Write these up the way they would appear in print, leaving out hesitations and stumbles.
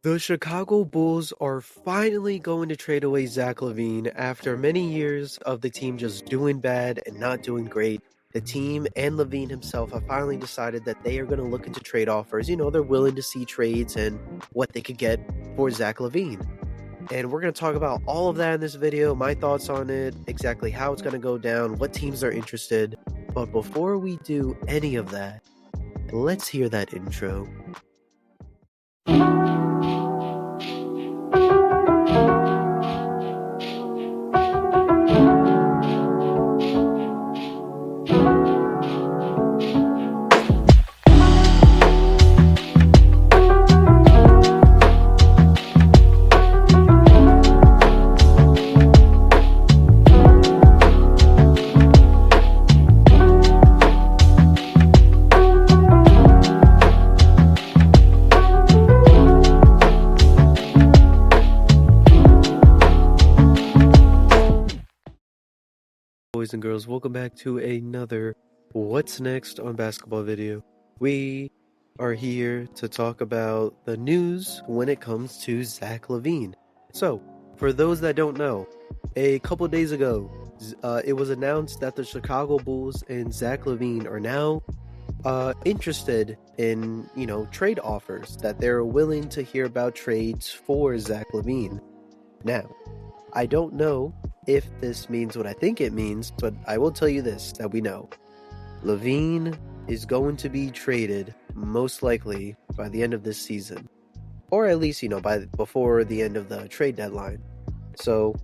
The Chicago Bulls are finally going to trade away Zach Lavine after many years of the team just doing bad and not doing great. The team and Lavine himself have finally decided that they are going to look into trade offers. They're willing to see trades and what they could get for Zach Lavine. And we're going to talk about all of that in this video, my thoughts on it, exactly how it's going to go down, what teams are interested. But before we do any of that, let's hear that intro. Boys and girls, welcome back to another What's Next on Basketball video. We are here to talk about the news when it comes to Zach Lavine. So, for those that don't know, a couple days ago, it was announced that the Chicago Bulls and Zach Lavine are now interested in, trade offers, that they're willing to hear about trades for Zach Lavine. Now, I don't know if this means what I think it means, but I will tell you this, that we know. Lavine is going to be traded, most likely, by the end of this season. Or at least, before the end of the trade deadline. So,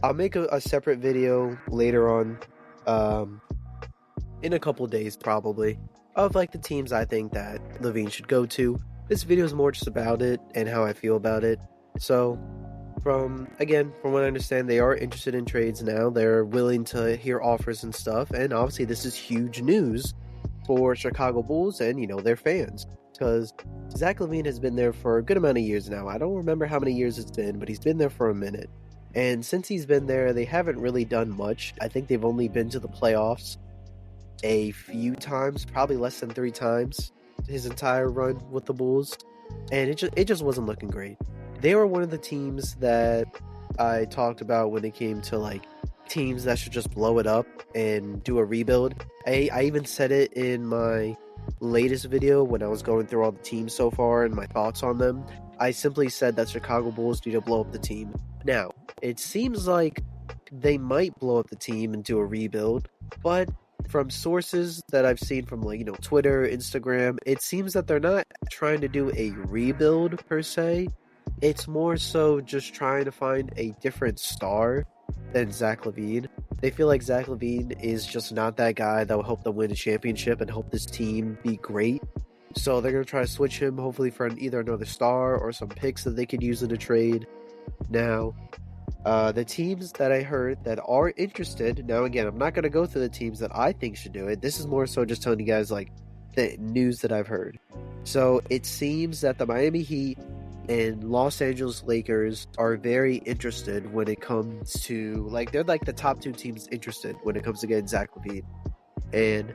I'll make a separate video later on, in a couple days probably, of the teams I think that Lavine should go to. This video is more just about it and how I feel about it. So, from what I understand, they are interested in trades now. They're willing to hear offers and stuff, and obviously this is huge news for Chicago Bulls and, their fans, because Zach Lavine has been there for a good amount of years now. I don't remember how many years it's been, but he's been there for a minute. And since he's been there, they haven't really done much. I think they've only been to the playoffs a few times, probably less than 3 times his entire run with the Bulls, and it just wasn't looking great. They were one of the teams that I talked about when it came to teams that should just blow it up and do a rebuild. I even said it in my latest video when I was going through all the teams so far and my thoughts on them. I simply said that Chicago Bulls need to blow up the team. Now, it seems like they might blow up the team and do a rebuild, but from sources that I've seen from Twitter, Instagram, it seems that they're not trying to do a rebuild per se. It's more so just trying to find a different star than Zach Lavine. They feel like Zach Lavine is just not that guy that will help them win a championship and help this team be great. So they're going to try to switch him, hopefully for either another star or some picks that they could use in a trade. Now, the teams that I heard that are interested, now again, I'm not going to go through the teams that I think should do it. This is more so just telling you guys the news that I've heard. So it seems that the Miami Heat and Los Angeles Lakers are very interested when it comes to, they're the top 2 teams interested when it comes to getting Zach Lavine. And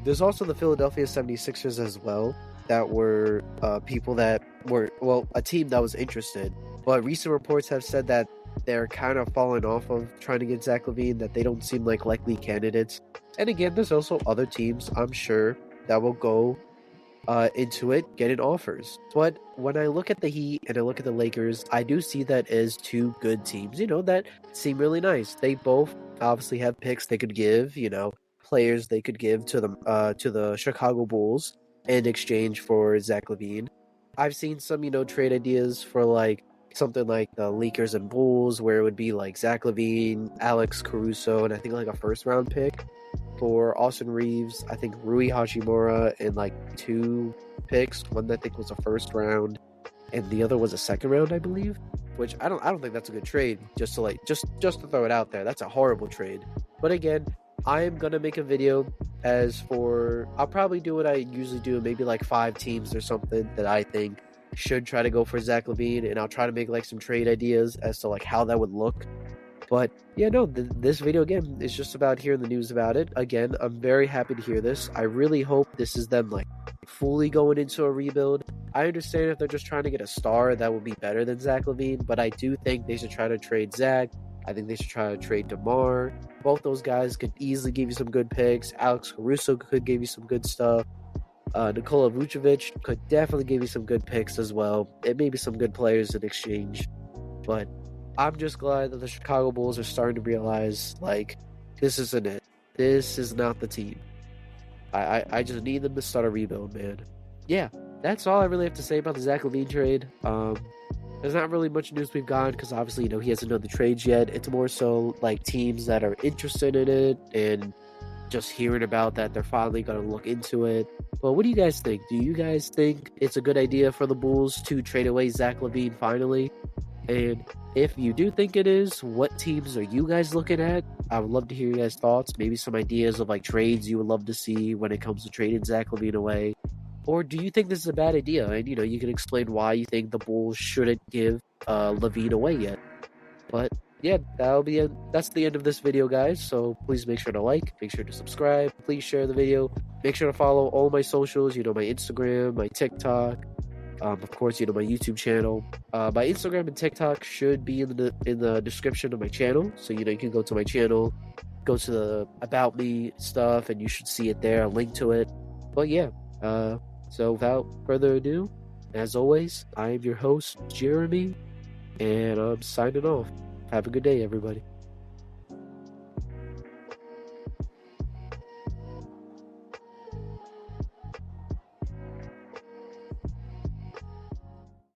there's also the Philadelphia 76ers as well, that were people that were, a team that was interested. But recent reports have said that they're kind of falling off of trying to get Zach Lavine, that they don't seem like likely candidates. And again, there's also other teams, I'm sure, that will go into it, getting offers. But when I look at the Heat and I look at the Lakers, I do see that as 2 good teams, that seem really nice. They both obviously have picks they could give, players they could give to the Chicago Bulls in exchange for Zach Lavine. I've seen some, trade ideas for something like the Lakers and Bulls, where it would be Zach Lavine, Alex Caruso, and I think a first round pick for Austin Reeves, I think Rui Hachimura, and 2 picks. One I think was a first round, and the other was a second round, I believe. Which I don't think that's a good trade. Just to throw it out there, that's a horrible trade. But again, I am gonna make a video I'll probably do what I usually do, maybe 5 teams or something that I think should try to go for Zach Lavine, and I'll try to make some trade ideas as to how that would look. But yeah, no, this video again is just about hearing the news about it. Again, I'm very happy to hear this. I really hope this is them fully going into a rebuild. I understand if they're just trying to get a star that would be better than Zach Lavine, but I do think they should try to trade Zach. I think they should try to trade DeMar. Both those guys could easily give you some good picks. Alex Caruso could give you some good stuff. Nikola Vucevic could definitely give you some good picks as well, and maybe some good players in exchange. But I'm just glad that the Chicago Bulls are starting to realize, like, this isn't it. This is not the team. I just need them to start a rebuild, man. Yeah, that's all I really have to say about the Zach Lavine trade. There's not really much news we've gotten because obviously, he hasn't done the trades yet. It's more so like teams that are interested in it and just hearing about that they're finally going to look into it. But what do you guys think? Do you guys think it's a good idea for the Bulls to trade away Zach Lavine finally? And if you do think it is, what teams are you guys looking at? I would love to hear your guys' thoughts. Maybe some ideas of like trades you would love to see when it comes to trading Zach Lavine away. Or do you think this is a bad idea? And, you can explain why you think the Bulls shouldn't give Lavine away yet. But, yeah, that's the end of this video, guys. So please make sure to like, make sure to subscribe, please share the video. Make sure to follow all my socials, my Instagram, my TikTok, of course, my YouTube channel. My Instagram and TikTok should be in the description of my channel. So, you can go to my channel, go to the About Me stuff, and you should see it there, a link to it. But, yeah, so without further ado, as always, I am your host, Jeremy, and I'm signing off. Have a good day, everybody.